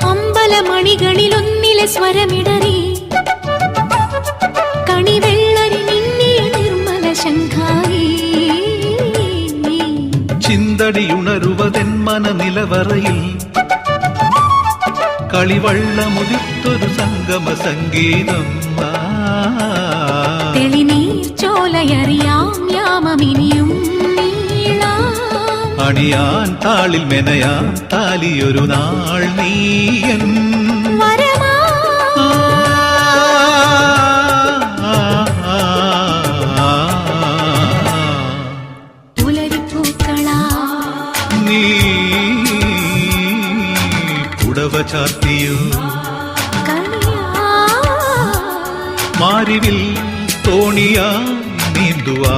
അമ്പലമണികളിലൊന്നിലെ സ്വരമിടറി കണിവെള്ളരി നിന്നിയ നിർമ്മല ശങ്കായി ചിന്തടിയുണരുവതെൻ മനനിലവറയിൽ കളിവള്ളമുതിർത്തൊരു സംഗമ സംഗീതം തെളിനീർ ചോലയറിയാം യാമമിനിയും അണിയാൻ താളിൽ മെനയാൻ താലിയൊരു നാൾ നീയൻ നീ കുടവ ചാർത്തിയോ മാരിവിൽ തോണിയാ നീന്തുവാ